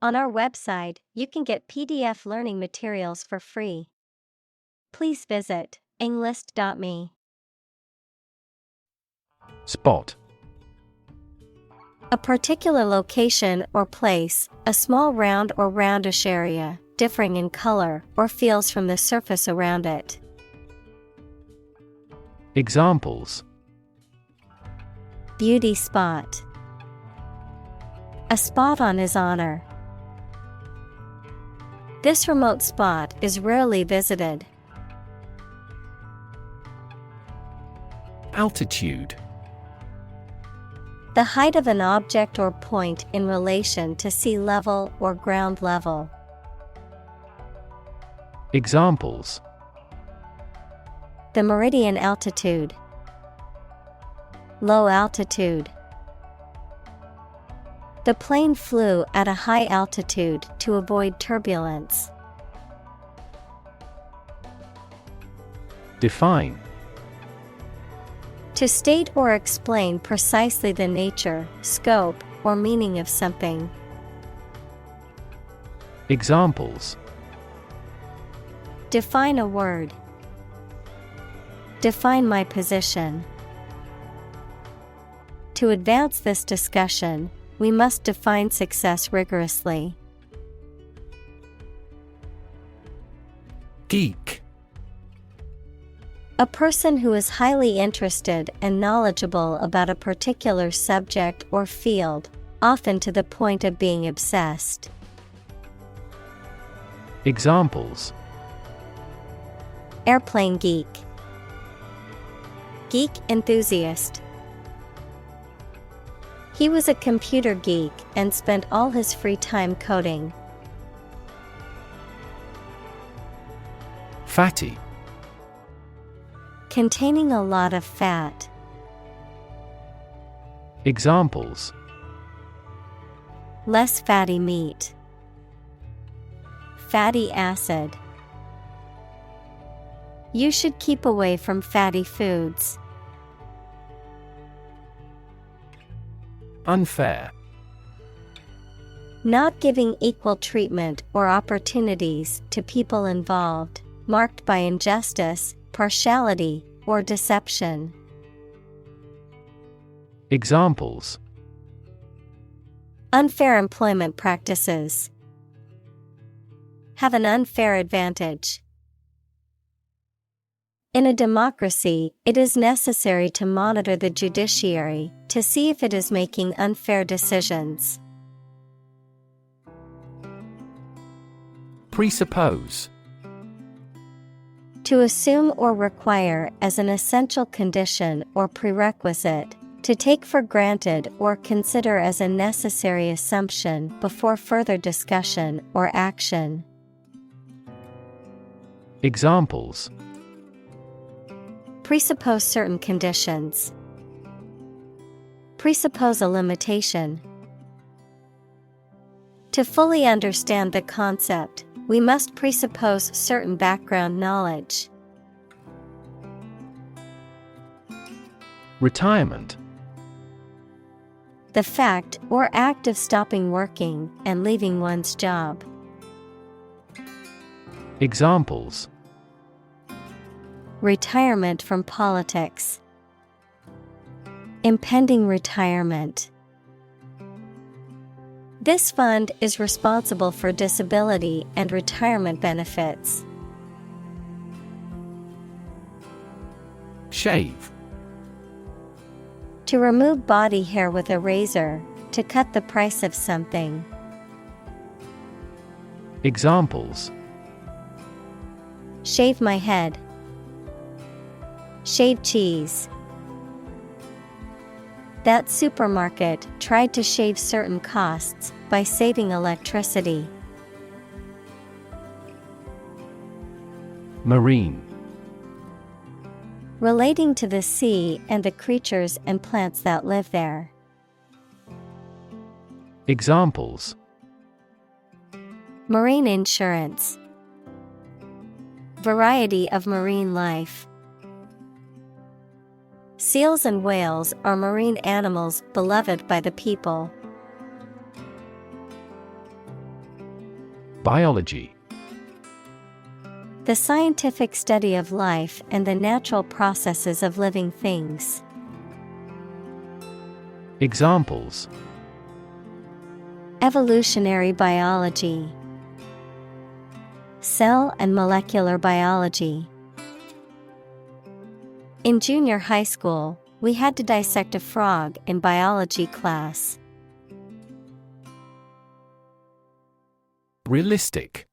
On our website, you can get PDF learning materials for free. Please visit englist.me. Spot. A particular location or place, a small round or roundish area, differing in color or feels from the surface around it. Examples: Beauty spot. A spot on his honor. This remote spot is rarely visited. Altitude. The height of an object or point in relation to sea level or ground level. Examples: The meridian altitude. Low altitude. The plane flew at a high altitude to avoid turbulence. Define. To state or explain precisely the nature, scope, or meaning of something. Examples: Define a word. Define my position. To advance this discussion, we must define success rigorously. Geek. A person who is highly interested and knowledgeable about a particular subject or field, often to the point of being obsessed. Examples: Airplane geek. Geek enthusiast. He was a computer geek and spent all his free time coding. Fatty. Containing a lot of fat. Examples: Less fatty meat. Fatty acid. You should keep away from fatty foods. Unfair. Not giving equal treatment or opportunities to people involved, marked by injustice, partiality, or deception. Examples: Unfair employment practices. Have an unfair advantage. In a democracy, it is necessary to monitor the judiciary to see if it is making unfair decisions. Presuppose. To assume or require as an essential condition or prerequisite, to take for granted or consider as a necessary assumption before further discussion or action. Examples: Presuppose certain conditions. Presuppose a limitation. To fully understand the concept, we must presuppose certain background knowledge. Retirement. The fact or act of stopping working and leaving one's job. Examples: Retirement from politics. Impending retirement. This fund is responsible for disability and retirement benefits. Shave. To remove body hair with a razor, to cut the price of something. Examples: Shave my head. Shave cheese. That supermarket tried to shave certain costs by saving electricity. Marine. Relating to the sea and the creatures and plants that live there. Examples: Marine insurance. Variety of marine life. Seals and whales are marine animals beloved by the people. Biology. The scientific study of life and the natural processes of living things. Examples: Evolutionary biology, cell and molecular biology. In junior high school, we had to dissect a frog in biology class. Realistic.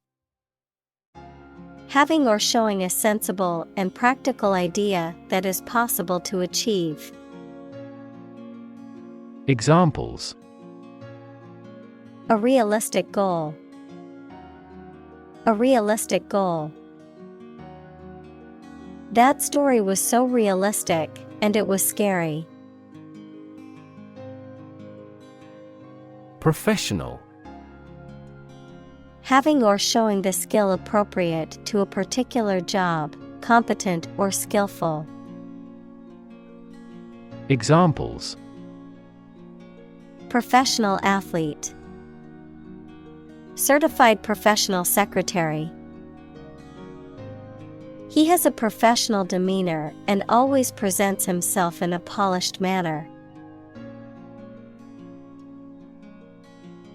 Having or showing a sensible and practical idea that is possible to achieve. Examples: A realistic goal. A realistic goal. That story was so realistic, and it was scary. Professional. Having or showing the skill appropriate to a particular job, competent or skillful. Examples: Professional athlete. Certified professional secretary. He has a professional demeanor and always presents himself in a polished manner.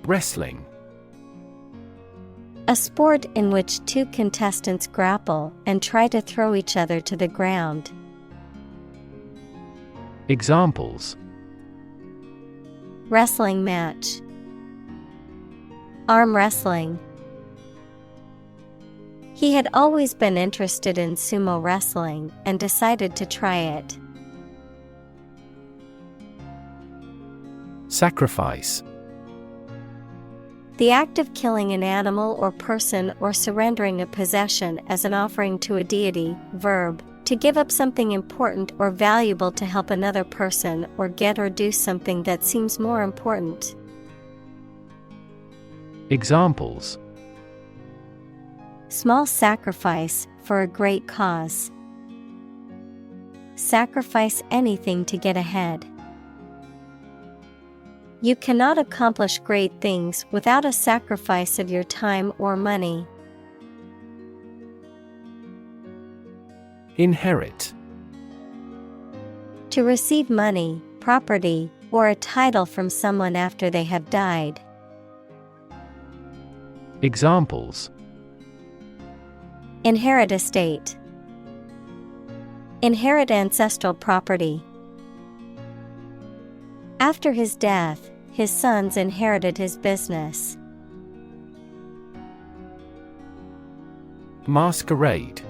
Wrestling. A sport in which two contestants grapple and try to throw each other to the ground. Examples: Wrestling match. Arm wrestling. He had always been interested in sumo wrestling and decided to try it. Sacrifice. The act of killing an animal or person or surrendering a possession as an offering to a deity. Verb: to give up something important or valuable to help another person or get or do something that seems more important. Examples: Small sacrifice for a great cause. Sacrifice anything to get ahead. You cannot accomplish great things without a sacrifice of your time or money. Inherit. To receive money, property, or a title from someone after they have died. Examples: Inherit estate. Inherit ancestral property. After his death, his sons inherited his business. Masquerade.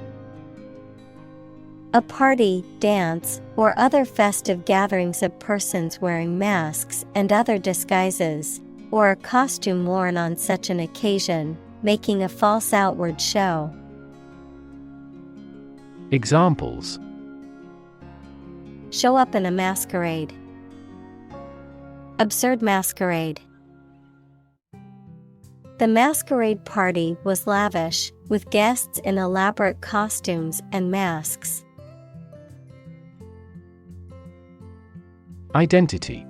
A party, dance, or other festive gatherings of persons wearing masks and other disguises, or a costume worn on such an occasion, making a false outward show. Examples: Show up in a masquerade. Absurd masquerade. The masquerade party was lavish, with guests in elaborate costumes and masks. Identity.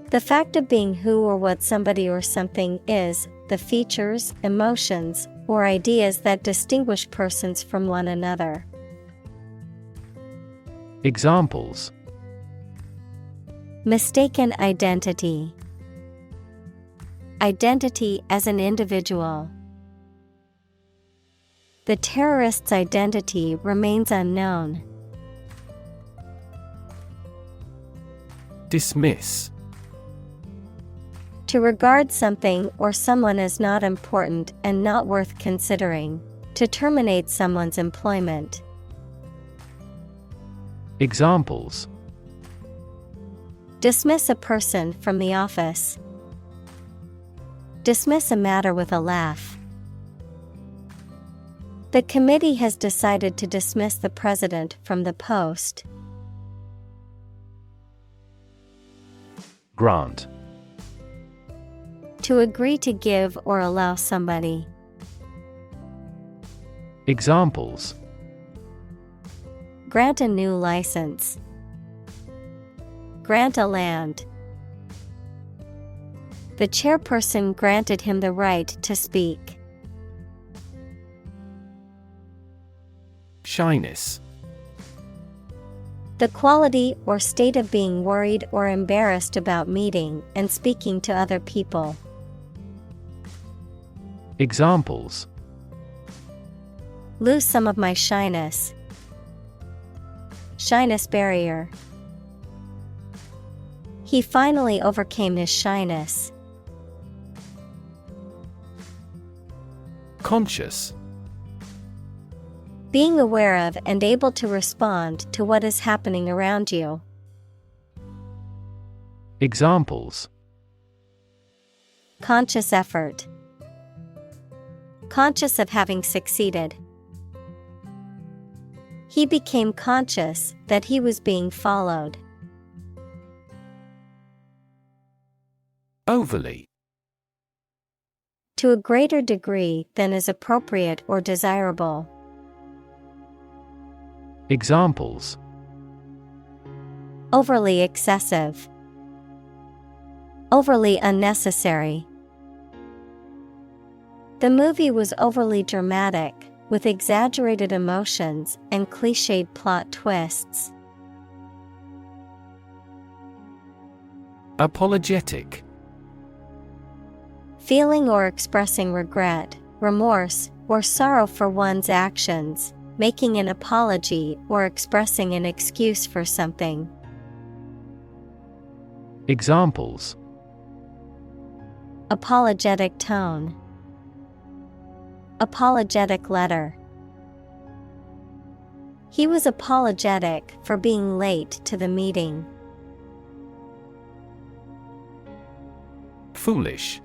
The fact of being who or what somebody or something is, the features, emotions, or ideas that distinguish persons from one another. Examples: Mistaken identity. Identity as an individual. The terrorist's identity remains unknown. Dismiss. To regard something or someone as not important and not worth considering. To terminate someone's employment. Examples: Dismiss a person from the office. Dismiss a matter with a laugh. The committee has decided to dismiss the president from the post. Grant. To agree to give or allow somebody. Examples: Grant a new license. Grant a land. The chairperson granted him the right to speak. Shyness. The quality or state of being worried or embarrassed about meeting and speaking to other people. Examples: Lose some of my shyness. Shyness barrier. He finally overcame his shyness. Conscious. Being aware of and able to respond to what is happening around you. Examples: Conscious effort. Conscious of having succeeded. He became conscious that he was being followed. Overly. To a greater degree than is appropriate or desirable. Examples: Overly excessive. Overly unnecessary. The movie was overly dramatic, with exaggerated emotions and cliched plot twists. Apologetic. Feeling or expressing regret, remorse, or sorrow for one's actions, making an apology or expressing an excuse for something. Examples: Apologetic tone. Apologetic letter. He was apologetic for being late to the meeting. Foolish.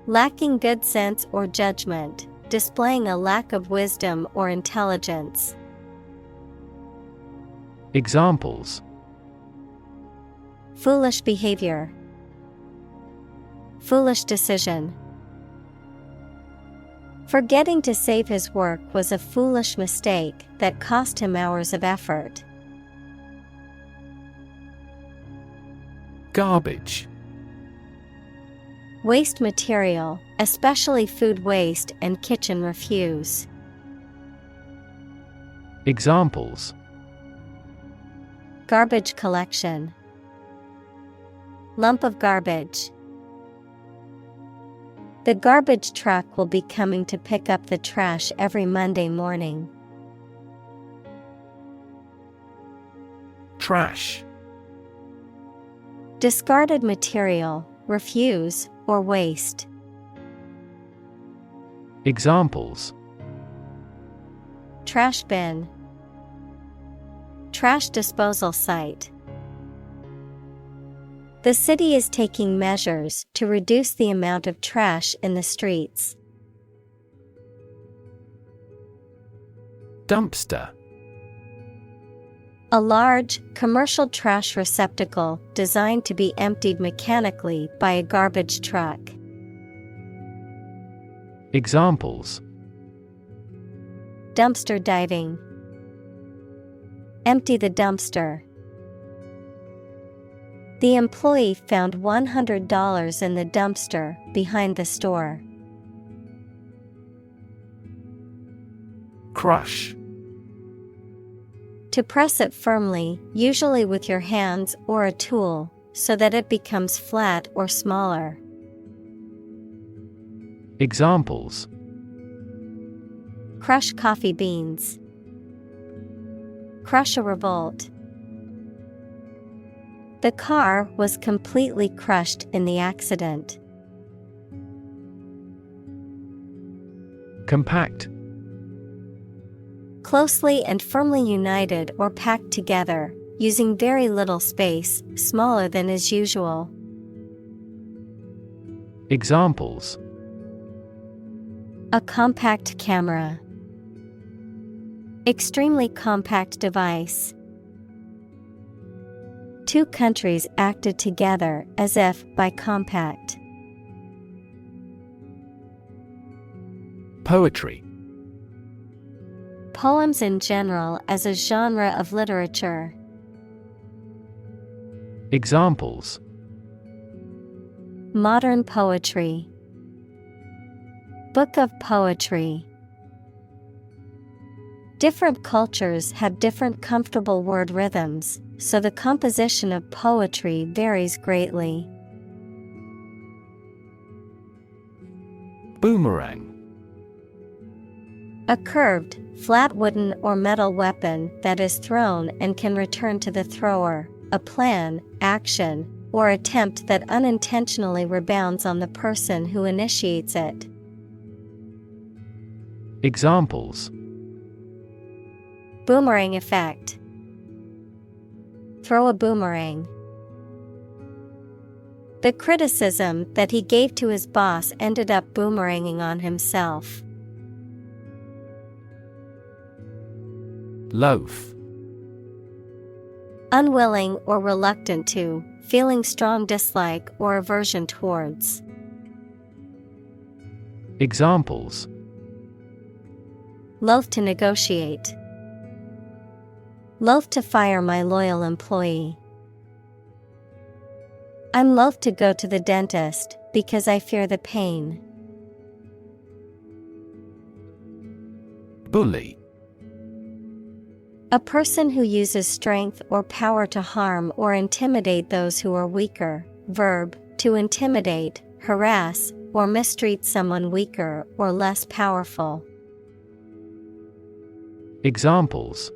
Lacking good sense or judgment, displaying a lack of wisdom or intelligence. Examples: Foolish behavior. Foolish decision. Forgetting to save his work was a foolish mistake that cost him hours of effort. Garbage. Waste material, especially food waste and kitchen refuse. Examples: Garbage collection. Lump of garbage. The garbage truck will be coming to pick up the trash every Monday morning. Trash. Discarded material, refuse, or waste. Examples: Trash bin. Trash disposal site. The city is taking measures to reduce the amount of trash in the streets. Dumpster. A large, commercial trash receptacle designed to be emptied mechanically by a garbage truck. Examples: Dumpster diving. Empty the dumpster. The employee found $100 in the dumpster behind the store. Crush. To press it firmly, usually with your hands or a tool, so that it becomes flat or smaller. Examples: Crush coffee beans. Crush a revolt. The car was completely crushed in the accident. Compact. Closely and firmly united or packed together, using very little space, smaller than is usual. Examples: A compact camera. Extremely compact device. Two countries acted together as if by compact. Poetry. Poems in general as a genre of literature. Examples: Modern poetry. Book of poetry. Different cultures have different comfortable word rhythms, so the composition of poetry varies greatly. Boomerang. A curved, flat wooden or metal weapon that is thrown and can return to the thrower, a plan, action, or attempt that unintentionally rebounds on the person who initiates it. Examples: Boomerang effect. Throw a boomerang. The criticism that he gave to his boss ended up boomeranging on himself. Loaf. Unwilling or reluctant to, feeling strong dislike or aversion towards. Examples: Loath to negotiate. Loath to fire my loyal employee. I'm loath to go to the dentist because I fear the pain. Bully. A person who uses strength or power to harm or intimidate those who are weaker. Verb, to intimidate, harass, or mistreat someone weaker or less powerful. Examples: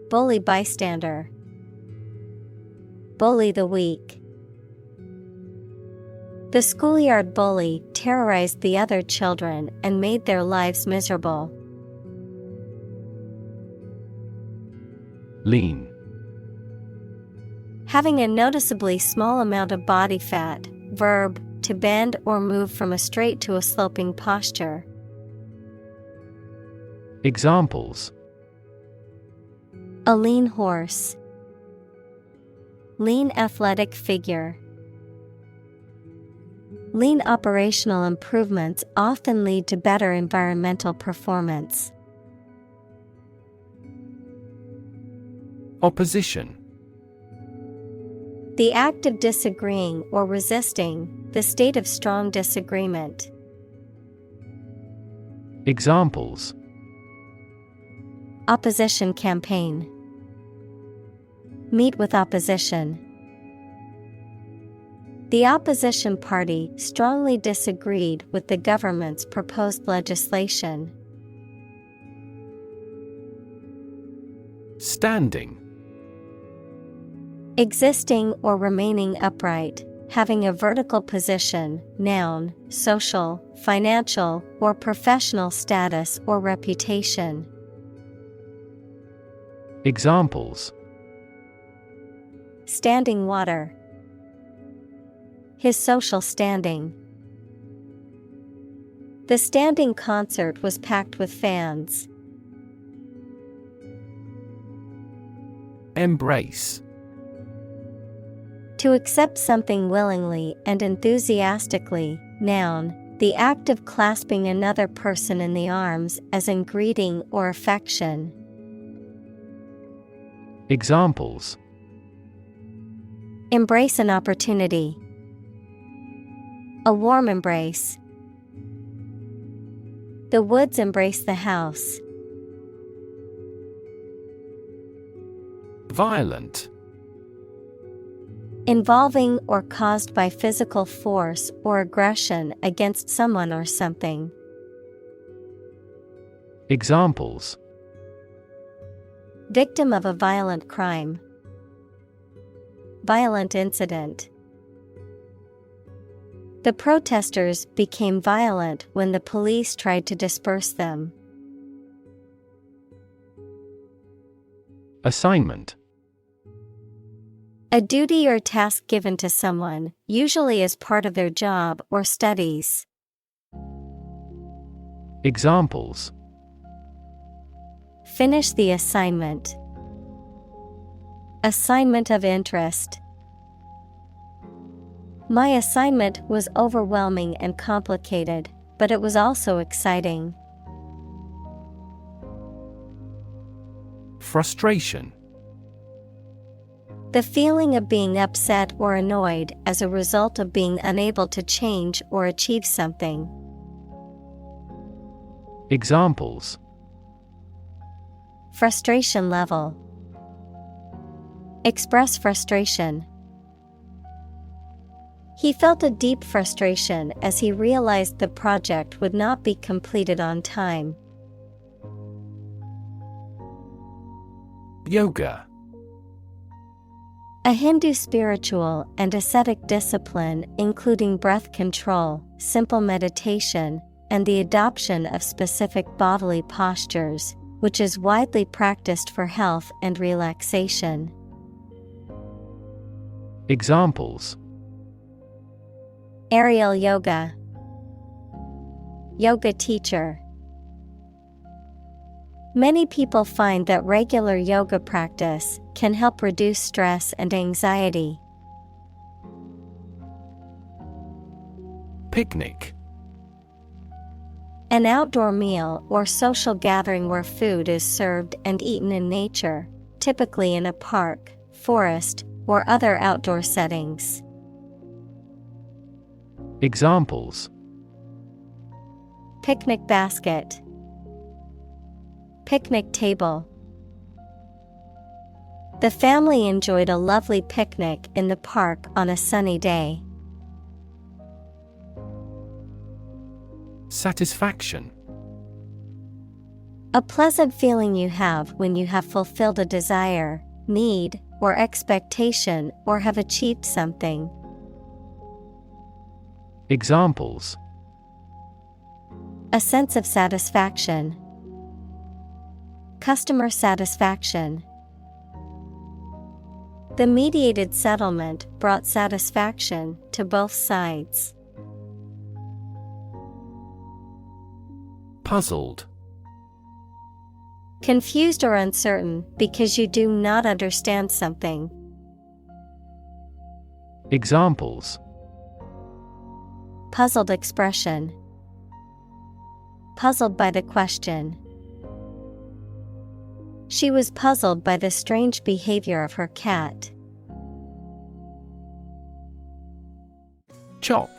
Bully bystander. Bully the weak. The schoolyard bully terrorized the other children and made their lives miserable. Lean. Having a noticeably small amount of body fat. Verb, to bend or move from a straight to a sloping posture. Examples: A lean horse. Lean athletic figure. Lean operational improvements often lead to better environmental performance. Opposition. The act of disagreeing or resisting, the state of strong disagreement. Examples: Opposition campaign. Meet with opposition. The opposition party strongly disagreed with the government's proposed legislation. Standing. Existing or remaining upright, having a vertical position, noun, social, financial, or professional status or reputation. Examples: Standing water. His social standing. The standing concert was packed with fans. Embrace. To accept something willingly and enthusiastically, noun, the act of clasping another person in the arms as in greeting or affection. Examples: Embrace an opportunity. A warm embrace. The woods embrace the house. Violent. Involving or caused by physical force or aggression against someone or something. Examples: Victim of a violent crime. Violent incident. The protesters became violent when the police tried to disperse them. Assignment. A duty or task given to someone, usually as part of their job or studies. Examples: Finish the assignment. Assignment of interest. My assignment was overwhelming and complicated, but it was also exciting. Frustration. The feeling of being upset or annoyed as a result of being unable to change or achieve something. Examples: Frustration level. Express frustration. He felt a deep frustration as he realized the project would not be completed on time. Yoga. A Hindu spiritual and ascetic discipline including breath control, simple meditation, and the adoption of specific bodily postures, which is widely practiced for health and relaxation. Examples: Aerial yoga. Yoga teacher. Many people find that regular yoga practice can help reduce stress and anxiety. Picnic. An outdoor meal or social gathering where food is served and eaten in nature, typically in a park, forest, or other outdoor settings. Examples: Picnic basket. Picnic table. The family enjoyed a lovely picnic in the park on a sunny day. Satisfaction. A pleasant feeling you have when you have fulfilled a desire, need, or expectation or have achieved something. Examples: A sense of satisfaction. Customer satisfaction. The mediated settlement brought satisfaction to both sides. Puzzled. Confused or uncertain because you do not understand something. Examples: Puzzled expression. Puzzled by the question. She was puzzled by the strange behavior of her cat. Chop.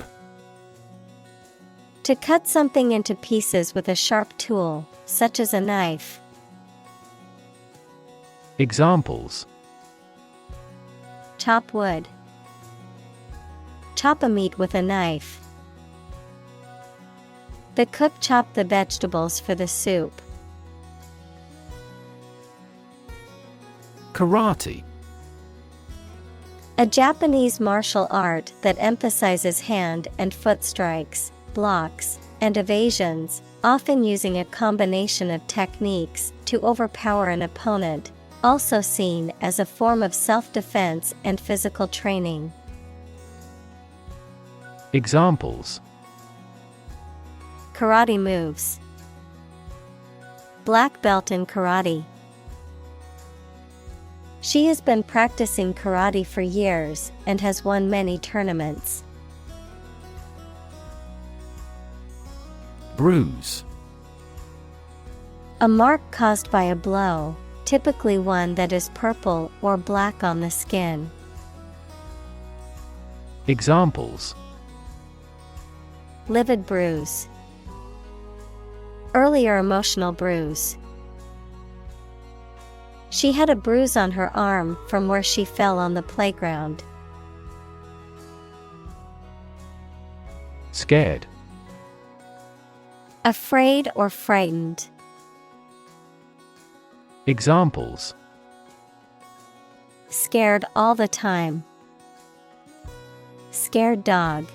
To cut something into pieces with a sharp tool, such as a knife. Examples: Chop wood. Chop a meat with a knife. The cook chopped the vegetables for the soup. Karate. A Japanese martial art that emphasizes hand and foot strikes, blocks, and evasions, often using a combination of techniques to overpower an opponent, also seen as a form of self-defense and physical training. Examples: Karate moves. Black belt in karate. She has been practicing karate for years and has won many tournaments. Bruise. A mark caused by a blow, typically one that is purple or black on the skin. Examples: Livid bruise. Earlier emotional bruise. She had a bruise on her arm from where she fell on the playground. Scared. Afraid or frightened. Examples: Scared all the time. Scared dog.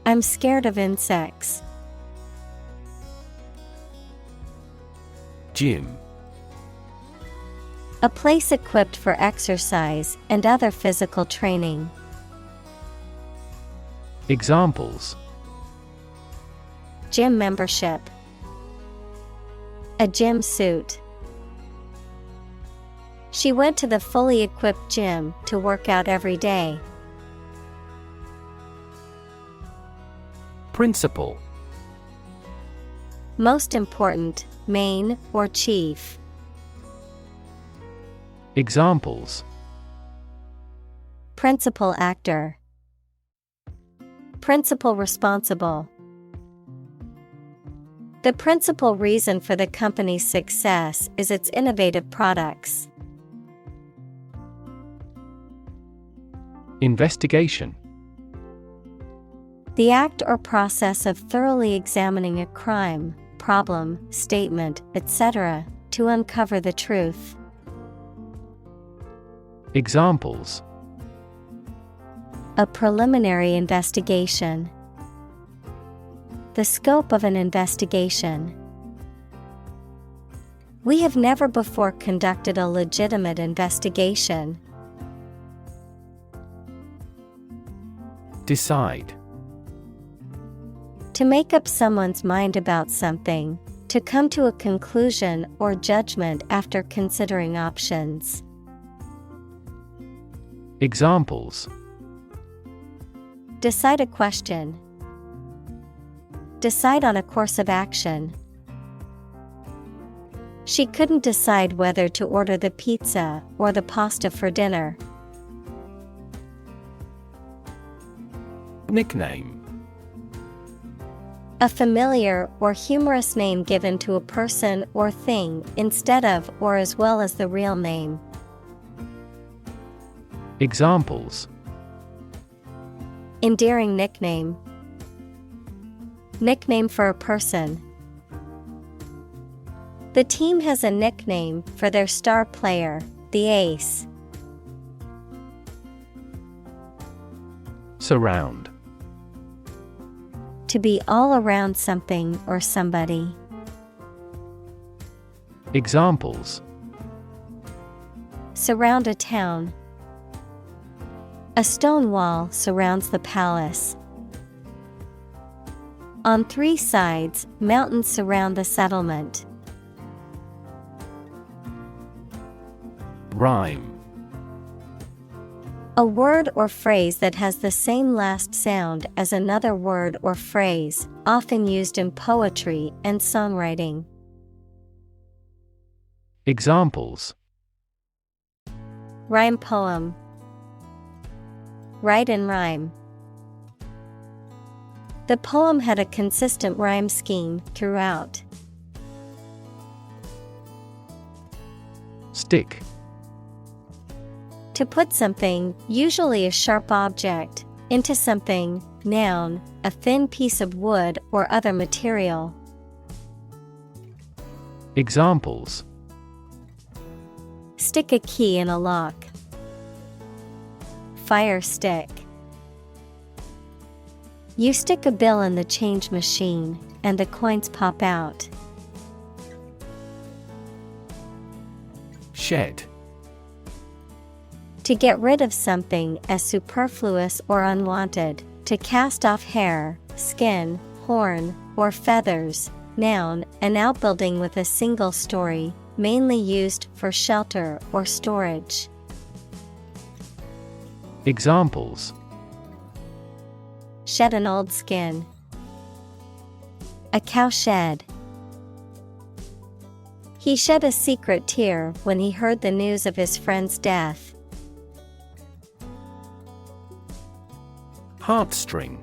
I'm scared of insects. Gym. A place equipped for exercise and other physical training. Examples: Gym membership. A gym suit. She went to the fully equipped gym to work out every day. Principal. Most important, main, or chief. Examples: Principal actor. Principal responsible. The principal reason for the company's success is its innovative products. Investigation: The act or process of thoroughly examining a crime, problem, statement, etc., to uncover the truth. Examples: A preliminary investigation. The scope of an investigation. We have never before conducted a legitimate investigation. Decide: To make up someone's mind about something, to come to a conclusion or judgment after considering options. Examples: Decide a question. Decide on a course of action. She couldn't decide whether to order the pizza or the pasta for dinner. Nickname: A familiar or humorous name given to a person or thing instead of or as well as the real name. Examples: Endearing nickname. Nickname for a person. The team has a nickname for their star player, the Ace. Surround: To be all around something or somebody. Examples: Surround a town. A stone wall surrounds the palace. On 3 sides, mountains surround the settlement. Rhyme: A word or phrase that has the same last sound as another word or phrase, often used in poetry and songwriting. Examples: Rhyme poem. Write and rhyme. The poem had a consistent rhyme scheme throughout. Stick: To put something, usually a sharp object, into something, noun, a thin piece of wood or other material. Examples: Stick a key in a lock. Fire stick. You stick a bill in the change machine, and the coins pop out. Shed: To get rid of something as superfluous or unwanted, to cast off hair, skin, horn, or feathers. Noun, an outbuilding with a single story, mainly used for shelter or storage. Examples: Shed an old skin. A cow shed. He shed a secret tear when he heard the news of his friend's death. Heartstring: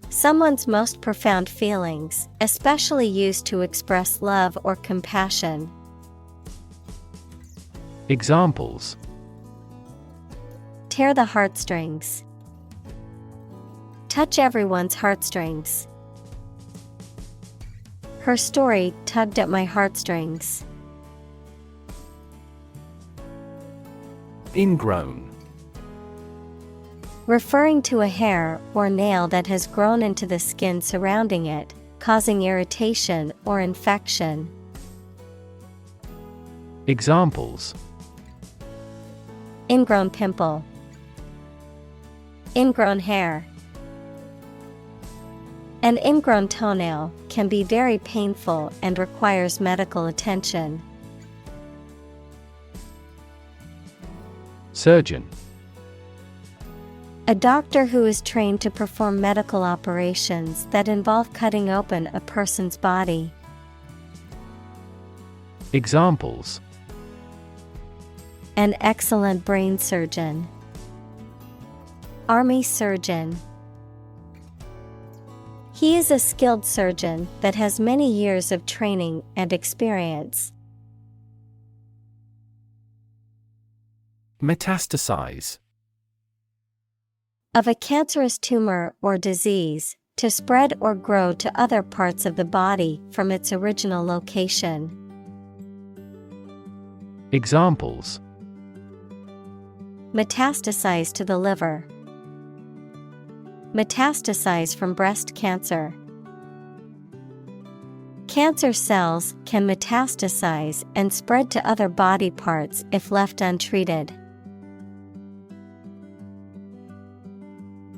Someone's most profound feelings, especially used to express love or compassion. Examples: Tear the heartstrings. Touch everyone's heartstrings. Her story tugged at my heartstrings. Ingrown: Referring to a hair or nail that has grown into the skin surrounding it, causing irritation or infection. Examples: Ingrown pimple. Ingrown hair. An ingrown toenail can be very painful and requires medical attention. Surgeon: A doctor who is trained to perform medical operations that involve cutting open a person's body. Examples: An excellent brain surgeon. Army surgeon. He is a skilled surgeon that has many years of training and experience. Metastasize. Of a cancerous tumor or disease, to spread or grow to other parts of the body from its original location. Examples: Metastasize to the liver. Metastasize from breast cancer. Cancer cells can metastasize and spread to other body parts if left untreated.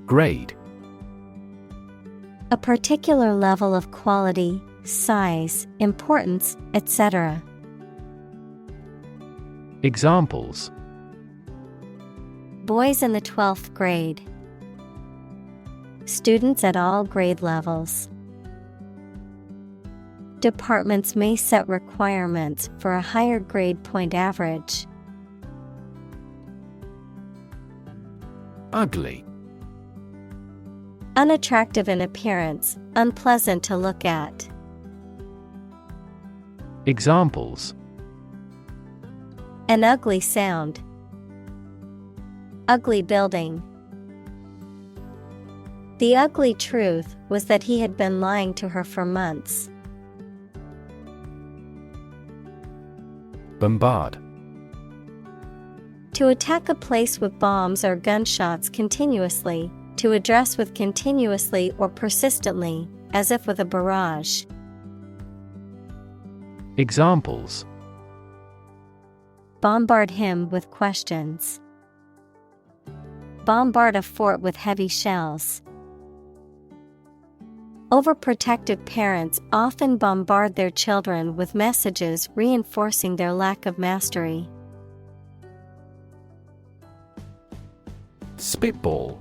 Grade. A particular level of quality, size, importance, etc. Examples: Boys in the 12th grade. Students at all grade levels. Departments may set requirements for a higher grade point average. Ugly. Unattractive in appearance, unpleasant to look at. Examples: An ugly sound. Ugly building. The ugly truth was that he had been lying to her for months. Bombard. To attack a place with bombs or gunshots continuously, to address with continuously or persistently, as if with a barrage. Examples: Bombard him with questions. Bombard a fort with heavy shells. Overprotective parents often bombard their children with messages reinforcing their lack of mastery. Spitball.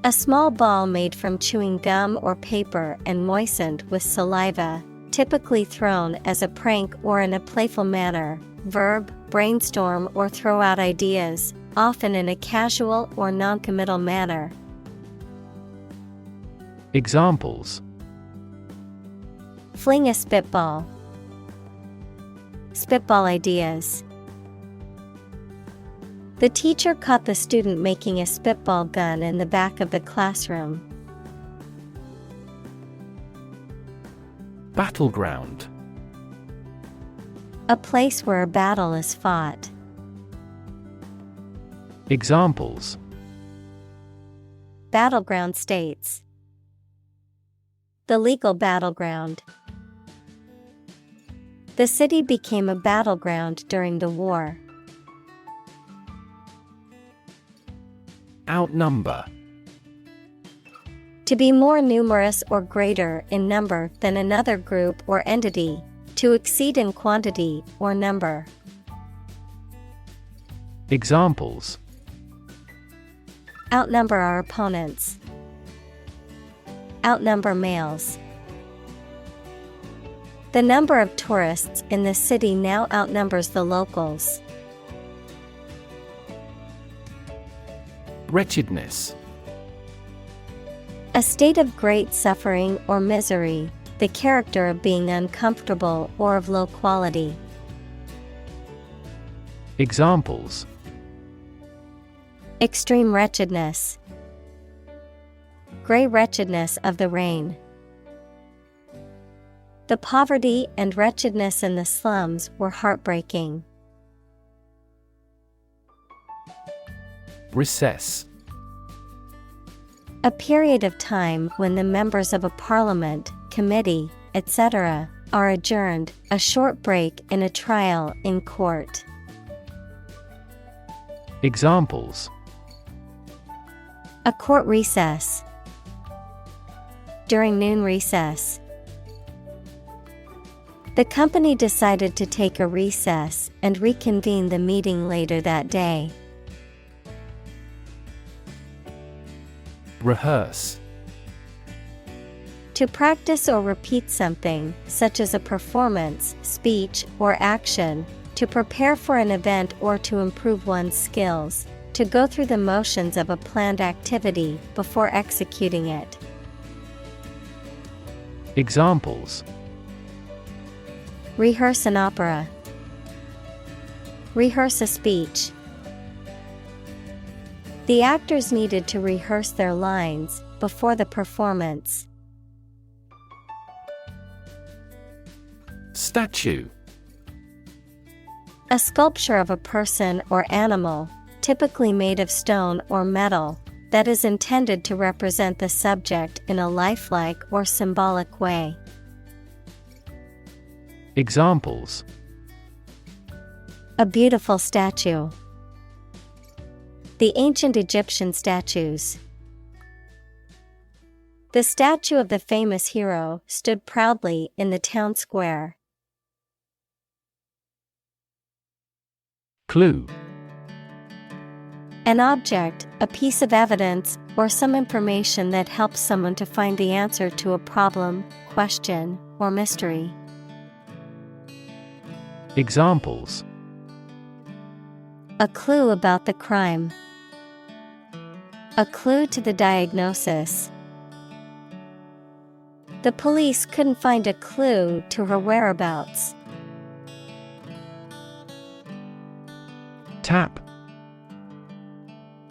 A small ball made from chewing gum or paper and moistened with saliva, typically thrown as a prank or in a playful manner. Verb, brainstorm or throw out ideas, often in a casual or non-committal manner. Examples: Fling a spitball. Spitball ideas. The teacher caught the student making a spitball gun in the back of the classroom. Battleground. A place where a battle is fought. Examples: Battleground states. The legal battleground. The city became a battleground during the war. Outnumber. To be more numerous or greater in number than another group or entity, to exceed in quantity or number. Examples: Outnumber our opponents. Outnumber males. The number of tourists in the city now outnumbers the locals. Wretchedness. A state of great suffering or misery, the character of being uncomfortable or of low quality. Examples: Extreme wretchedness. Grey wretchedness of the rain. The poverty and wretchedness in the slums were heartbreaking. Recess. A period of time when the members of a parliament, committee, etc., are adjourned, a short break in a trial in court. Examples: A court recess. During noon recess. The company decided to take a recess and reconvene the meeting later that day. Rehearse. To practice or repeat something, such as a performance, speech, or action, to prepare for an event or to improve one's skills, to go through the motions of a planned activity before executing it. Examples: Rehearse an opera. Rehearse a speech. The actors needed to rehearse their lines before the performance. Statue. A sculpture of a person or animal, typically made of stone or metal, that is intended to represent the subject in a lifelike or symbolic way. Examples: A beautiful statue. The ancient Egyptian statues. The statue of the famous hero stood proudly in the town square. Clue. An object, a piece of evidence, or some information that helps someone to find the answer to a problem, question, or mystery. Examples: A clue about the crime. A clue to the diagnosis. The police couldn't find a clue to her whereabouts. Tap.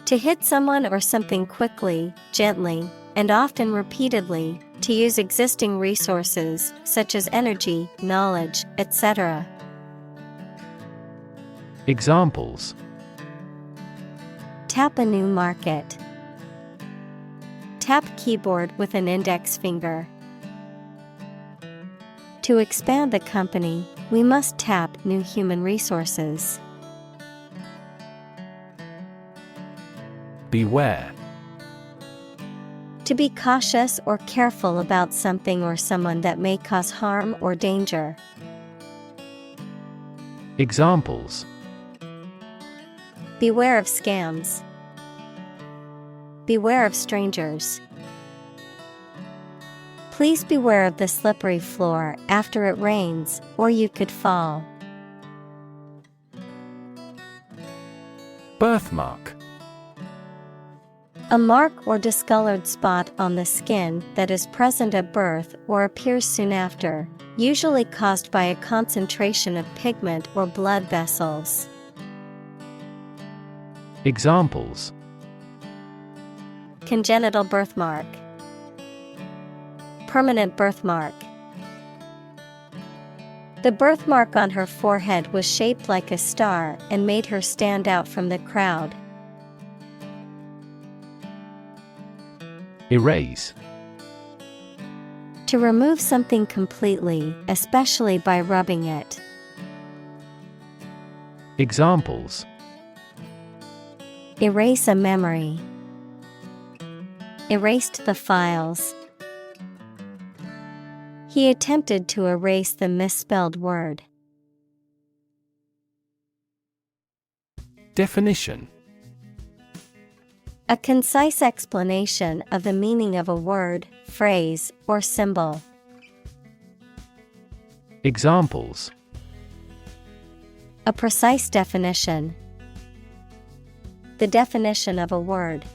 To hit someone or something quickly, gently, and often repeatedly, to use existing resources such as energy, knowledge, etc. Examples: Tap a new market. Tap keyboard with an index finger. To expand the company, we must tap new human resources. Beware. To be cautious or careful about something or someone that may cause harm or danger. Examples: Beware of scams. Beware of strangers. Please beware of the slippery floor after it rains, or you could fall. Birthmark. A mark or discolored spot on the skin that is present at birth or appears soon after, usually caused by a concentration of pigment or blood vessels. Examples: Congenital birthmark. Permanent birthmark. The birthmark on her forehead was shaped like a star and made her stand out from the crowd. Erase. To remove something completely, especially by rubbing it. Examples: Erase a memory. Erased the files. He attempted to erase the misspelled word. Definition. A concise explanation of the meaning of a word, phrase, or symbol. Examples: A precise definition. The definition of a word.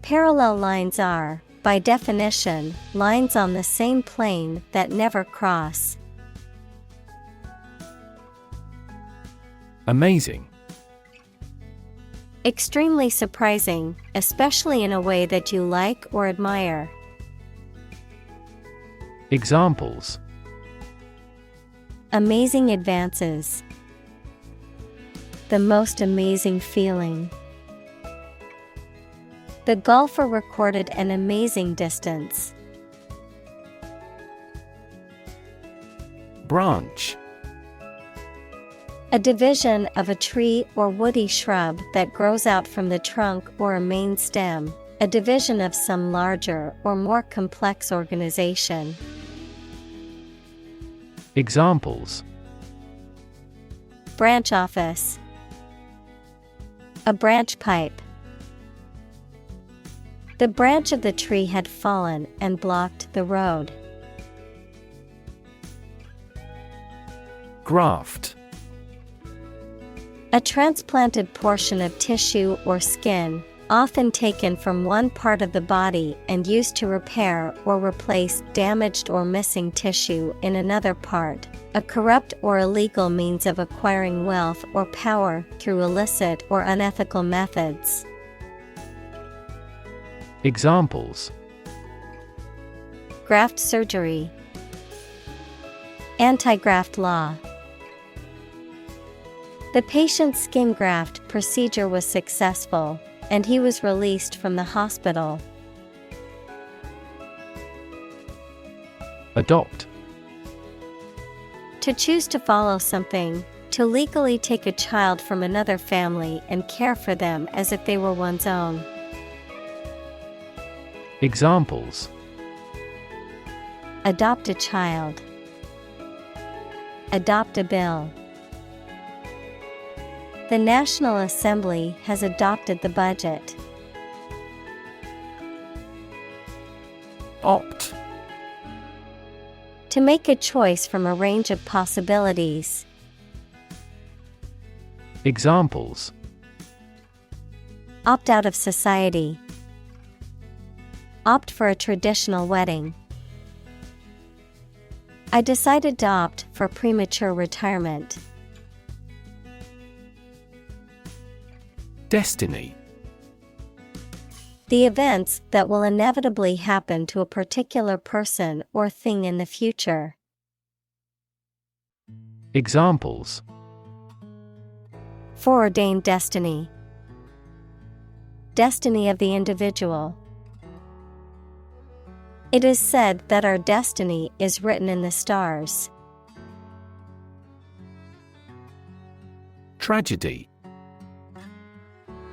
Parallel lines are, by definition, lines on the same plane that never cross. Amazing. Extremely surprising, especially in a way that you like or admire. Examples: Amazing advances. The most amazing feeling. The golfer recorded an amazing distance. Branch. A division of a tree or woody shrub that grows out from the trunk or a main stem, a division of some larger or more complex organization. Examples: Branch office. A branch pipe. The branch of the tree had fallen and blocked the road. Graft. A transplanted portion of tissue or skin, often taken from one part of the body and used to repair or replace damaged or missing tissue in another part. A corrupt or illegal means of acquiring wealth or power through illicit or unethical methods. Examples: Graft surgery, anti-graft law. The patient's skin graft procedure was successful, and he was released from the hospital. Adopt. To choose to follow something, to legally take a child from another family and care for them as if they were one's own. Examples: Adopt a child. Adopt a bill. The National Assembly has adopted the budget. Opt. To make a choice from a range of possibilities. Examples: Opt out of society. Opt for a traditional wedding. I decided to opt for premature retirement. Destiny. The events that will inevitably happen to a particular person or thing in the future. Examples: Foreordained destiny. Destiny of the individual. It is said that our destiny is written in the stars. Tragedy.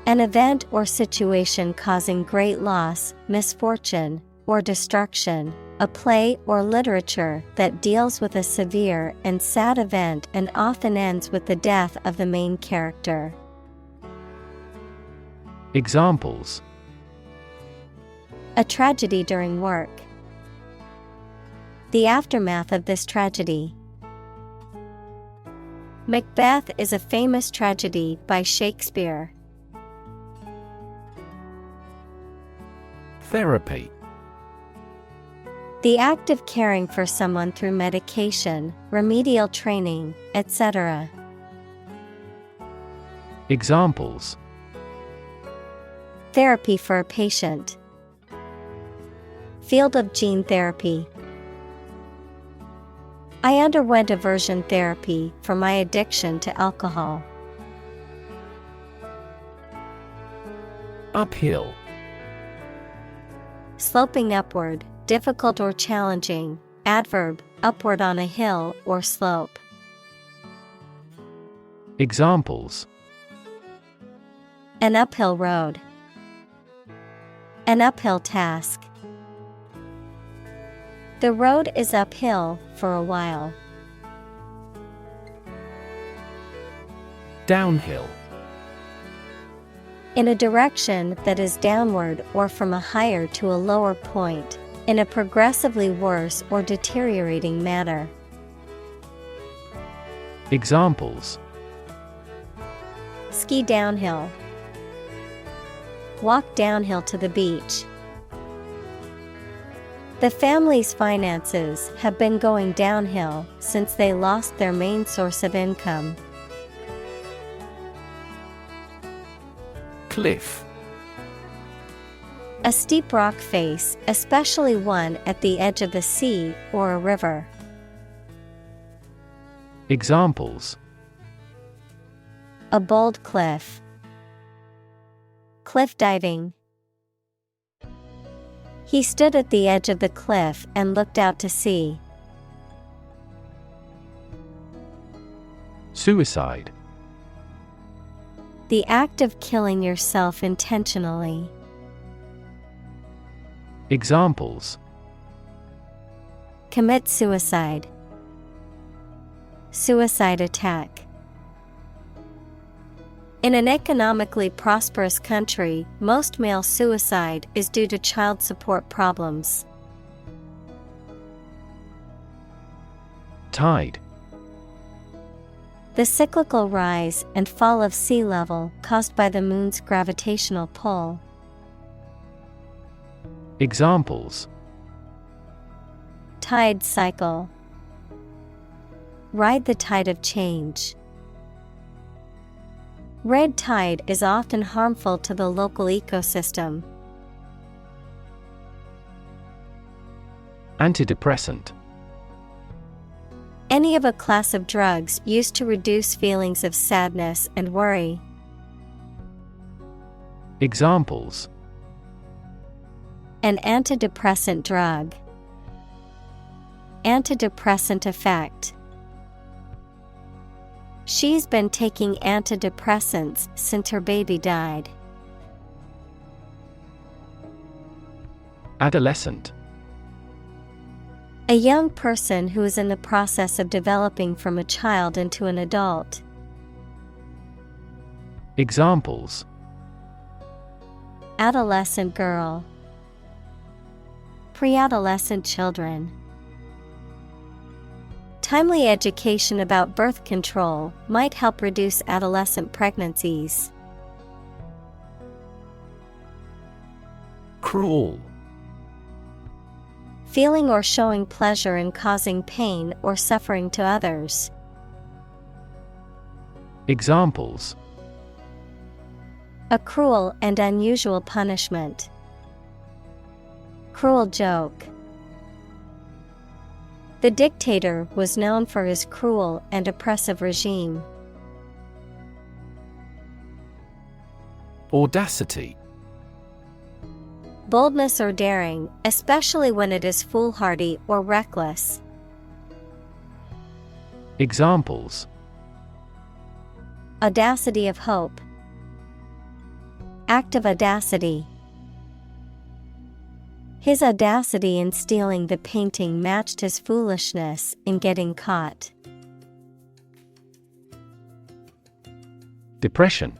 An event or situation causing great loss, misfortune, or destruction. A play or literature that deals with a severe and sad event and often ends with the death of the main character. Examples: A tragedy during work. The aftermath of this tragedy. Macbeth is a famous tragedy by Shakespeare. Therapy. The act of caring for someone through medication, remedial training, etc. Examples: Therapy for a patient. Field of gene therapy. I underwent aversion therapy for my addiction to alcohol. Uphill. Sloping upward, difficult or challenging. Adverb, upward on a hill or slope. Examples: An uphill road. An uphill task. The road is uphill for a while. Downhill. In a direction that is downward or from a higher to a lower point, in a progressively worse or deteriorating manner. Examples: Ski downhill. Walk downhill to the beach. The family's finances have been going downhill since they lost their main source of income. Cliff. A steep rock face, especially one at the edge of the sea or a river. Examples: A bold cliff. Cliff diving. He stood at the edge of the cliff and looked out to sea. Suicide. The act of killing yourself intentionally. Examples: Commit suicide. Suicide attack. In an economically prosperous country, most male suicide is due to child support problems. Tide. The cyclical rise and fall of sea level caused by the moon's gravitational pull. Examples: Tide cycle. Ride the tide of change. Red tide is often harmful to the local ecosystem. Antidepressant. Any of a class of drugs used to reduce feelings of sadness and worry. Examples: An antidepressant drug. Antidepressant effect. She's been taking antidepressants since her baby died. Adolescent. A young person who is in the process of developing from a child into an adult. Examples: Adolescent girl. Pre-adolescent children. Timely education about birth control might help reduce adolescent pregnancies. Cruel. Feeling or showing pleasure in causing pain or suffering to others. Examples: A cruel and unusual punishment. Cruel joke. The dictator was known for his cruel and oppressive regime. Audacity. Boldness or daring, especially when it is foolhardy or reckless. Examples: Audacity of hope. Act of audacity. His audacity in stealing the painting matched his foolishness in getting caught. Depression.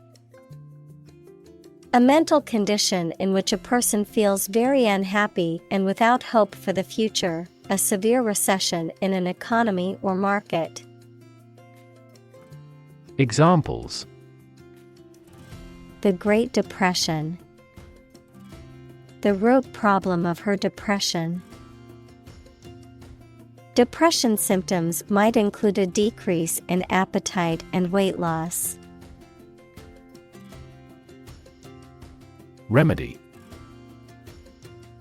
A mental condition in which a person feels very unhappy and without hope for the future, a severe recession in an economy or market. Examples: The Great Depression. The root problem of her depression. Depression symptoms might include a decrease in appetite and weight loss. Remedy.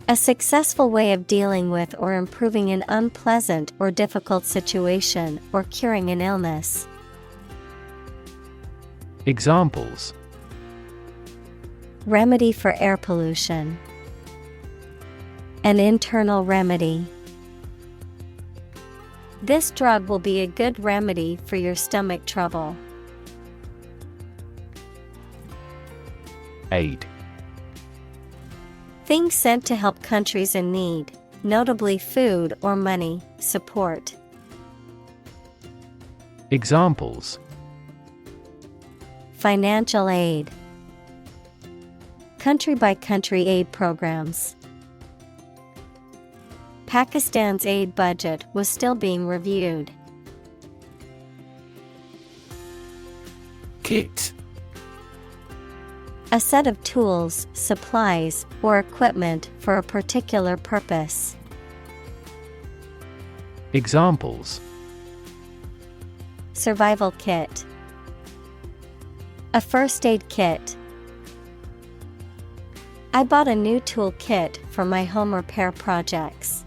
A successful way of dealing with or improving an unpleasant or difficult situation or curing an illness. Examples: Remedy for air pollution. An internal remedy. This drug will be a good remedy for your stomach trouble. Aid. Things sent to help countries in need, notably food or money, support. Examples: Financial aid. Country-by-country aid programs. Pakistan's aid budget was still being reviewed. Kit. A set of tools, supplies, or equipment for a particular purpose. Examples: Survival kit. A first aid kit. I bought a new tool kit for my home repair projects.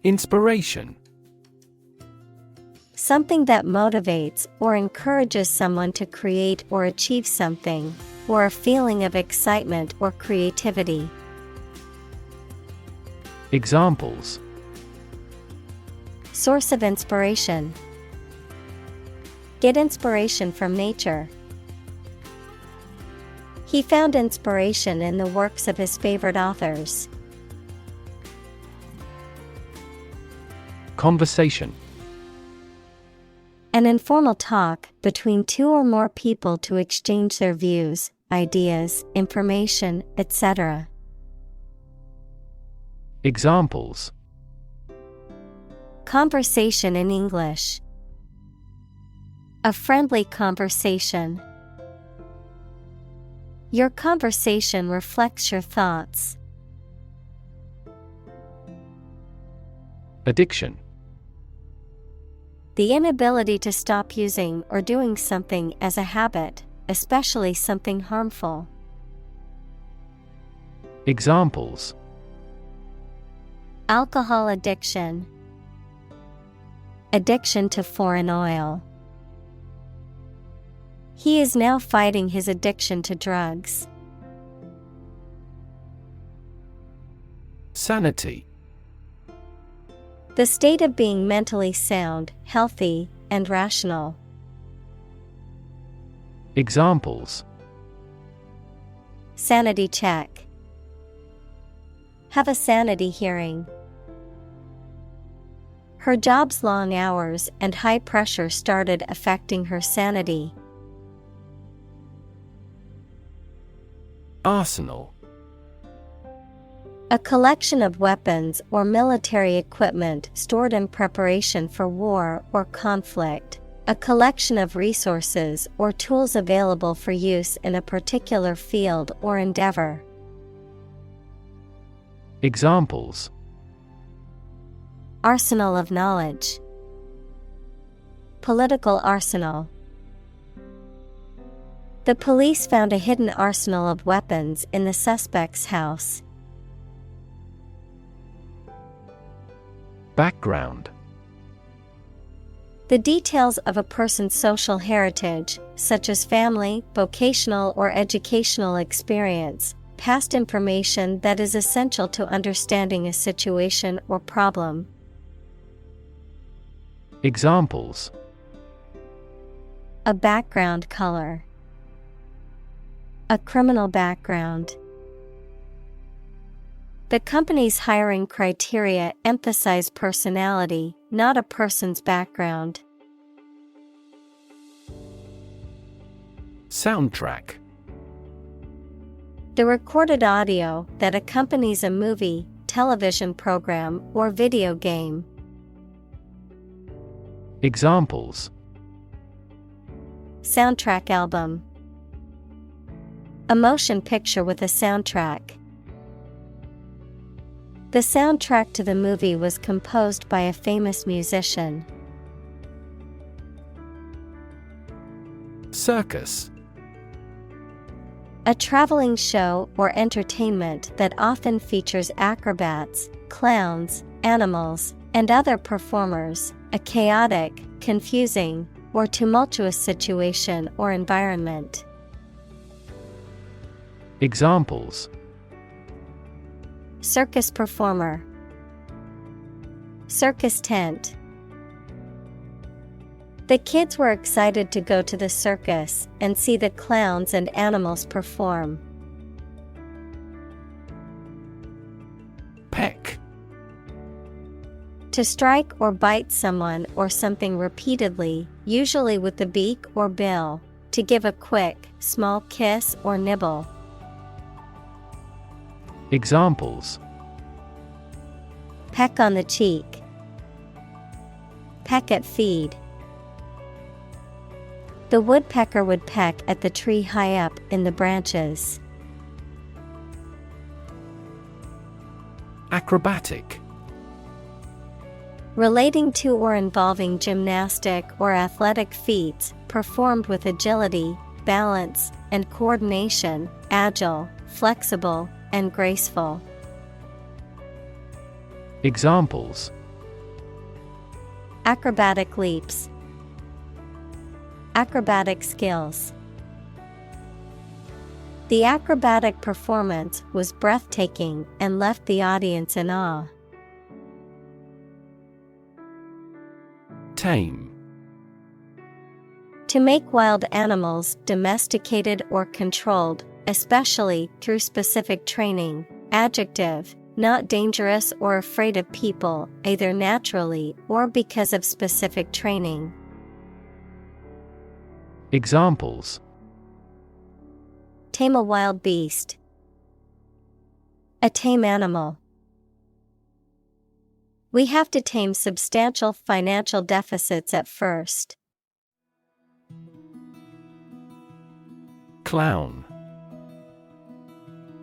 Inspiration. Something that motivates or encourages someone to create or achieve something, or a feeling of excitement or creativity. Examples: Source of inspiration. Get inspiration from nature. He found inspiration in the works of his favorite authors. Conversation. An informal talk between two or more people to exchange their views, ideas, information, etc. Examples: Conversation in English. A friendly conversation. Your conversation reflects your thoughts. Addiction. The inability to stop using or doing something as a habit, especially something harmful. Examples: Alcohol addiction. Addiction to foreign oil. He is now fighting his addiction to drugs. Sanity. The state of being mentally sound, healthy, and rational. Examples: Sanity check. Have a sanity hearing. Her job's long hours and high pressure started affecting her sanity. Arsenal. A collection of weapons or military equipment stored in preparation for war or conflict. A collection of resources or tools available for use in a particular field or endeavor. Examples: Arsenal of knowledge. Political arsenal. The police found a hidden arsenal of weapons in the suspect's house. Background. The details of a person's social heritage, such as family, vocational or educational experience, past information that is essential to understanding a situation or problem. Examples: A background color. A criminal background. The company's hiring criteria emphasize personality, not a person's background. Soundtrack. The recorded audio that accompanies a movie, television program, or video game. Examples: Soundtrack album. A motion picture with a soundtrack. The soundtrack to the movie was composed by a famous musician. Circus. A traveling show or entertainment that often features acrobats, clowns, animals, and other performers. A chaotic, confusing, or tumultuous situation or environment. Examples: Circus performer. Circus tent. The kids were excited to go to the circus and see the clowns and animals perform. Peck. To strike or bite someone or something repeatedly, usually with the beak or bill. To give a quick, small kiss or nibble. Examples: Peck on the cheek. Peck at feed. The woodpecker would peck at the tree high up in the branches. Acrobatic. Relating to or involving gymnastic or athletic feats performed with agility, balance, and coordination, agile, flexible, and graceful. Examples: Acrobatic leaps. Acrobatic skills. The acrobatic performance was breathtaking and left the audience in awe. Tame. To make wild animals domesticated or controlled, especially through specific training. Adjective, not dangerous or afraid of people, either naturally or because of specific training. Examples: Tame a wild beast. A tame animal. We have to tame substantial financial deficits at first. Clown.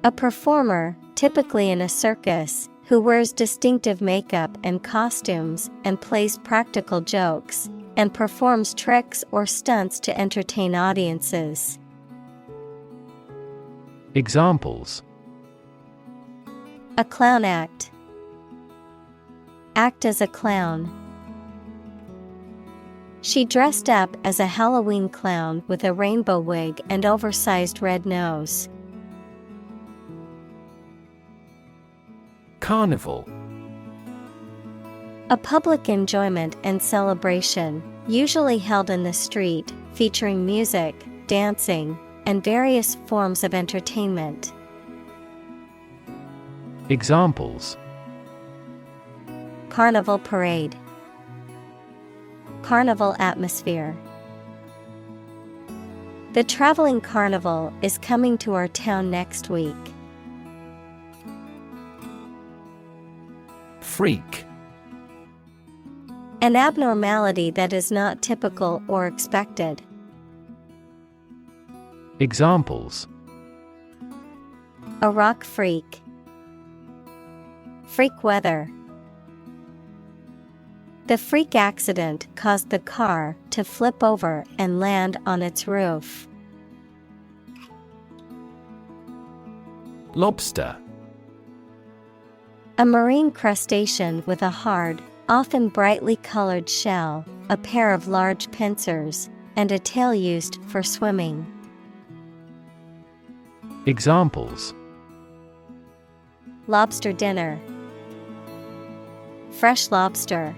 A performer, typically in a circus, who wears distinctive makeup and costumes and plays practical jokes, and performs tricks or stunts to entertain audiences. Examples: A clown act. Act as a clown. She dressed up as a Halloween clown with a rainbow wig and oversized red nose. Carnival. A public enjoyment and celebration, usually held in the street, featuring music, dancing, and various forms of entertainment. Examples: Carnival parade. Carnival atmosphere. The traveling carnival is coming to our town next week. Freak. An abnormality that is not typical or expected. Examples: A rock freak. Freak weather. The freak accident caused the car to flip over and land on its roof. Lobster. A marine crustacean with a hard, often brightly colored shell, a pair of large pincers, and a tail used for swimming. Examples: Lobster dinner. Fresh lobster.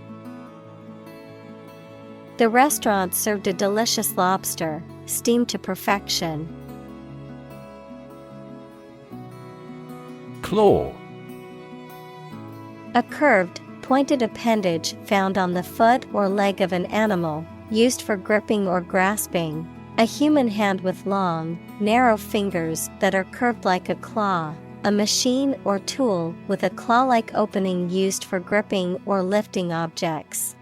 The restaurant served a delicious lobster, steamed to perfection. Claw. A curved, pointed appendage found on the foot or leg of an animal, used for gripping or grasping. A human hand with long, narrow fingers that are curved like a claw. A machine or tool with a claw-like opening used for gripping or lifting objects.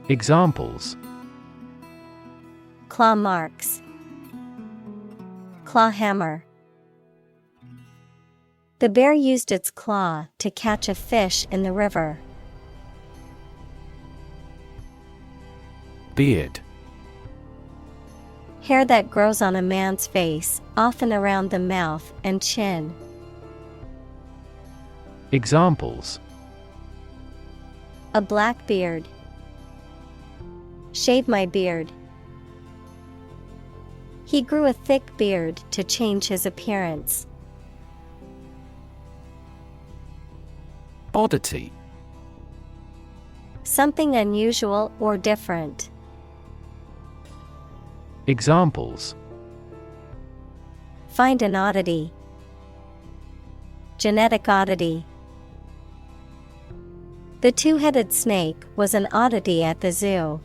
Examples: Claw marks. Claw hammer. The bear used its claw to catch a fish in the river. Beard. Hair that grows on a man's face, often around the mouth and chin. Examples: A black beard. Shave my beard. He grew a thick beard to change his appearance. Oddity. Something unusual or different. Examples: Find an oddity. Genetic oddity. The two-headed snake was an oddity at the zoo.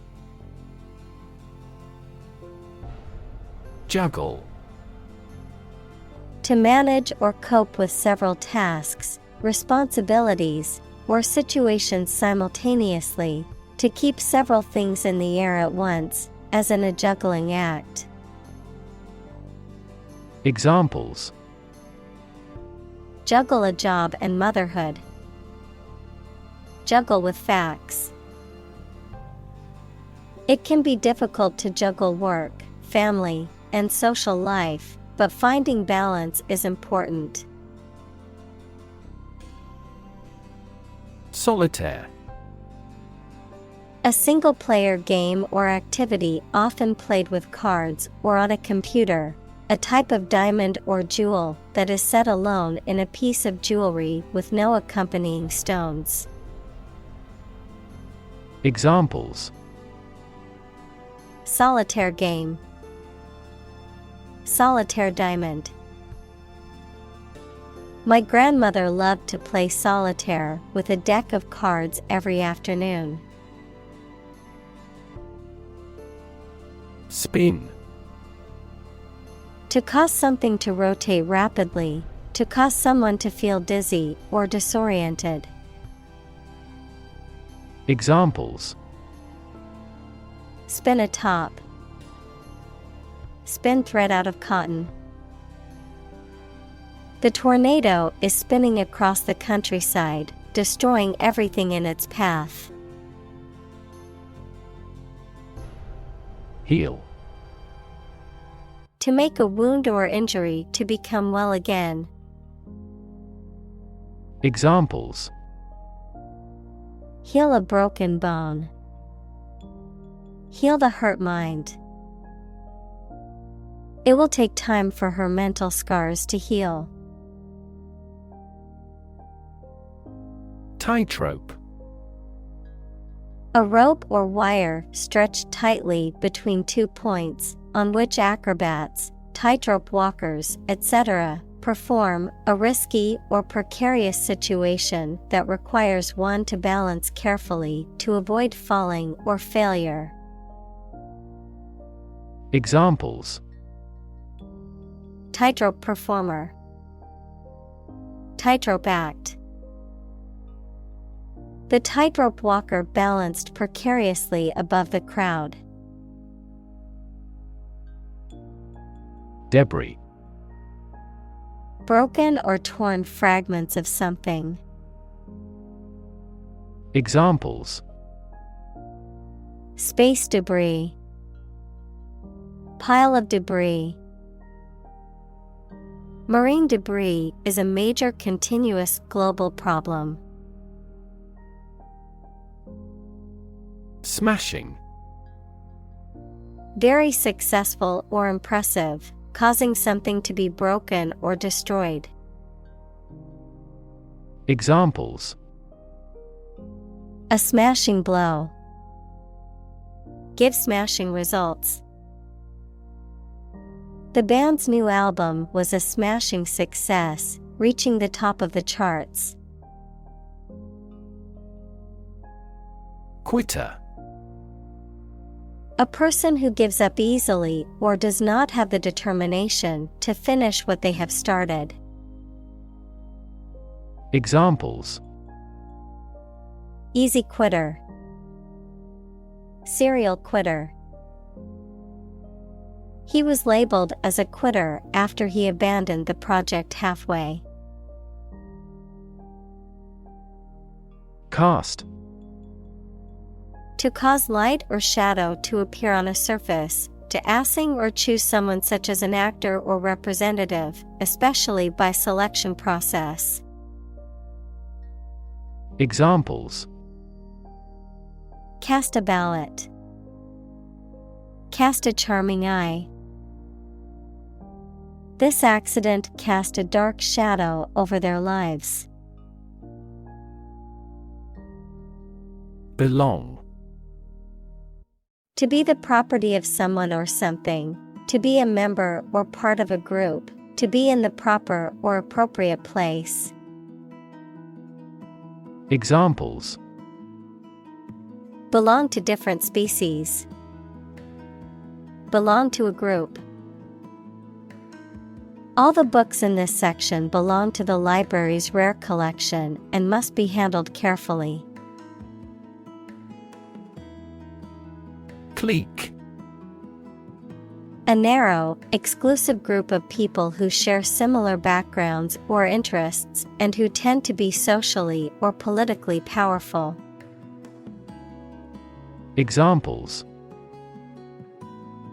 Juggle. To manage or cope with several tasks, responsibilities, or situations simultaneously, to keep several things in the air at once, as in a juggling act. Examples: Juggle a job and motherhood. Juggle with facts. It can be difficult to juggle work, family, and social life, but finding balance is important. Solitaire. A single-player game or activity often played with cards or on a computer, a type of diamond or jewel that is set alone in a piece of jewelry with no accompanying stones. Examples: Solitaire game. Solitaire diamond. My grandmother loved to play solitaire with a deck of cards every afternoon. Spin. To cause something to rotate rapidly, to cause someone to feel dizzy or disoriented. Examples: spin a top, spin thread out of cotton. The tornado is spinning across the countryside, destroying everything in its path. Heal. To make a wound or injury to become well again. Examples: heal a broken bone, heal the hurt mind. It will take time for her mental scars to heal. Tightrope. A rope or wire stretched tightly between 2 points, on which acrobats, tightrope walkers, etc., perform a risky or precarious situation that requires one to balance carefully to avoid falling or failure. Examples: tightrope performer, tightrope act. The tightrope walker balanced precariously above the crowd. Debris. Broken or torn fragments of something. Examples: space debris, pile of debris. Marine debris is a major continuous global problem. Smashing. Very successful or impressive, causing something to be broken or destroyed. Examples: a smashing blow, give smashing results. The band's new album was a smashing success, reaching the top of the charts. Quitter. A person who gives up easily or does not have the determination to finish what they have started. Examples: easy quitter, serial quitter. He was labeled as a quitter after he abandoned the project halfway. Cast. To cause light or shadow to appear on a surface, to assing or choose someone such as an actor or representative, especially by selection process. Examples: cast a ballot, cast a charming eye. This accident cast a dark shadow over their lives. Belong. To be the property of someone or something, to be a member or part of a group, to be in the proper or appropriate place. Examples: belong to different species, belong to a group. All the books in this section belong to the library's rare collection and must be handled carefully. Clique. A narrow, exclusive group of people who share similar backgrounds or interests and who tend to be socially or politically powerful. Examples: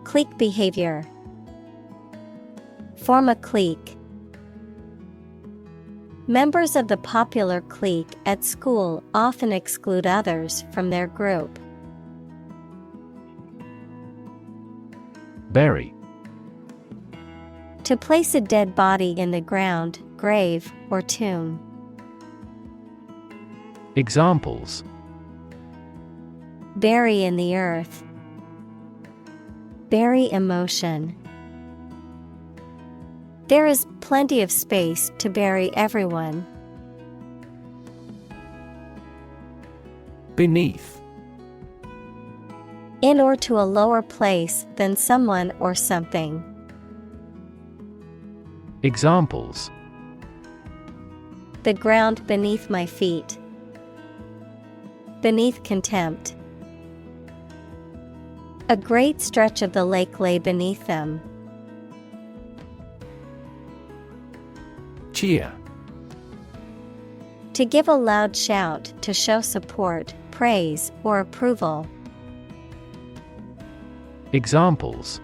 clique behavior, form a clique. Members of the popular clique at school often exclude others from their group. Bury. To place a dead body in the ground, grave, or tomb. Examples: bury in the earth, bury emotion. There is plenty of space to bury everyone. Beneath. In or to a lower place than someone or something. Examples: the ground beneath my feet, beneath contempt. A great stretch of the lake lay beneath them. Cheer. To give a loud shout to show support, praise, or approval. Examples: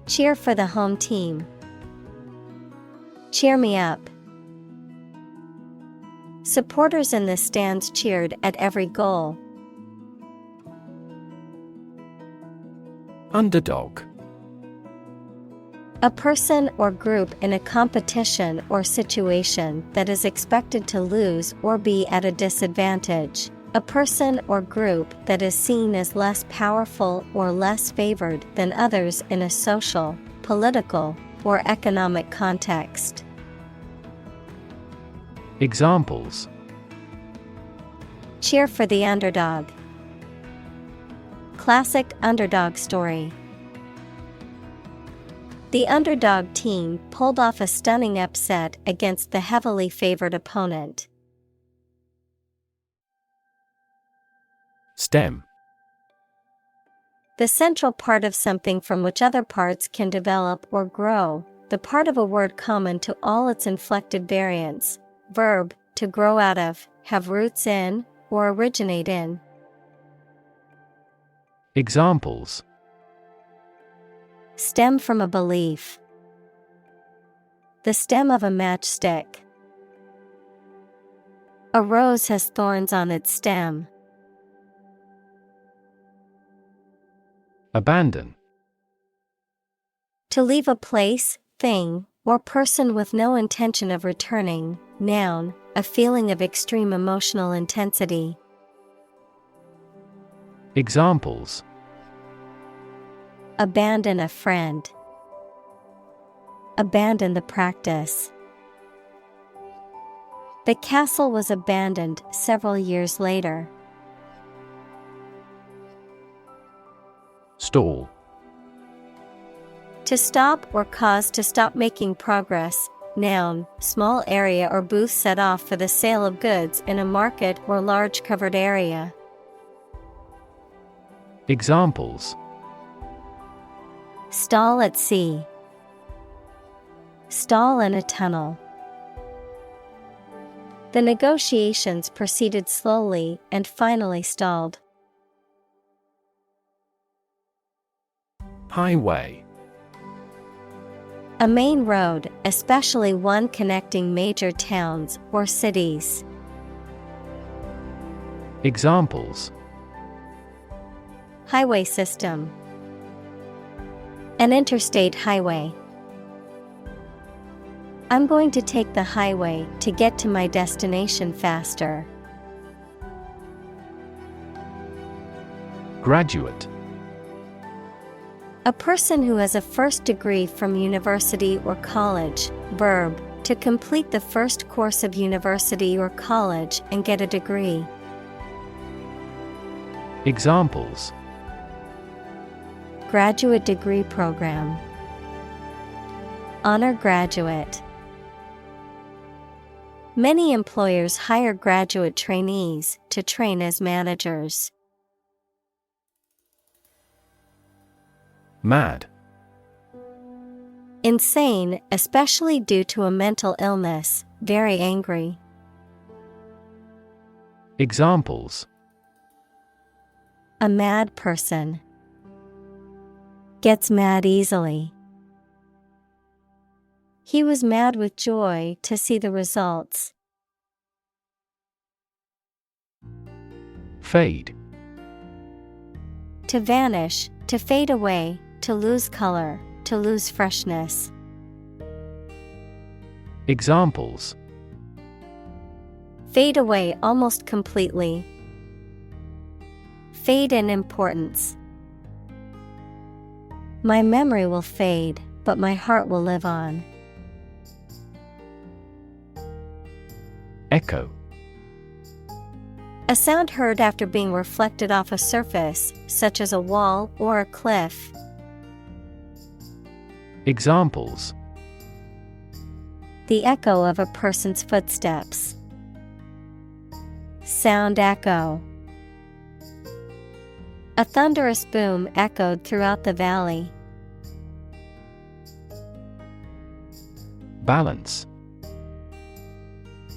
Cheer for the home team. Cheer me up. Supporters in the stands cheered at every goal. Underdog. A person or group in a competition or situation that is expected to lose or be at a disadvantage. A person or group that is seen as less powerful or less favored than others in a social, political, or economic context. Examples: Cheer for the underdog. Classic underdog story. The underdog team pulled off a stunning upset against the heavily favored opponent. Stem. The central part of something from which other parts can develop or grow, the part of a word common to all its inflected variants. Verb, to grow out of, have roots in, or originate in. Examples: Stem from a belief. The stem of a matchstick. A rose has thorns on its stem. Abandon. To leave a place, thing, or person with no intention of returning. Noun, a feeling of extreme emotional intensity. Examples: Abandon a friend. Abandon the practice. The castle was abandoned several years later. Stall. To stop or cause to stop making progress. Noun, small area or booth set off for the sale of goods in a market or large covered area. Examples: Stall at sea. Stall in a tunnel. The negotiations proceeded slowly and finally stalled. Highway. A main road, especially one connecting major towns or cities. Examples: Highway system. An interstate highway. I'm going to take the highway to get to my destination faster. Graduate. A person who has a first degree from university or college. Verb, to complete the first course of university or college and get a degree. Examples: Graduate degree program. Honor graduate. Many employers hire graduate trainees to train as managers. Mad. Insane, especially due to a mental illness, very angry. Examples: A mad person. Gets mad easily. He was mad with joy to see the results. Fade. To vanish, to fade away, to lose color, to lose freshness. Examples: Fade away almost completely. Fade in importance. My memory will fade, but my heart will live on. Echo. A sound heard after being reflected off a surface, such as a wall or a cliff. Examples: The echo of a person's footsteps. Sound echo. A thunderous boom echoed throughout the valley. Balance.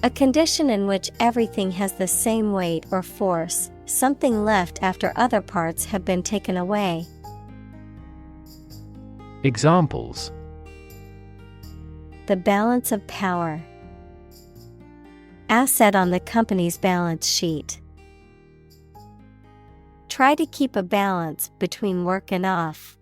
A condition in which everything has the same weight or force, something left after other parts have been taken away. Examples: The balance of power. Asset on the company's balance sheet. Try to keep a balance between work and off.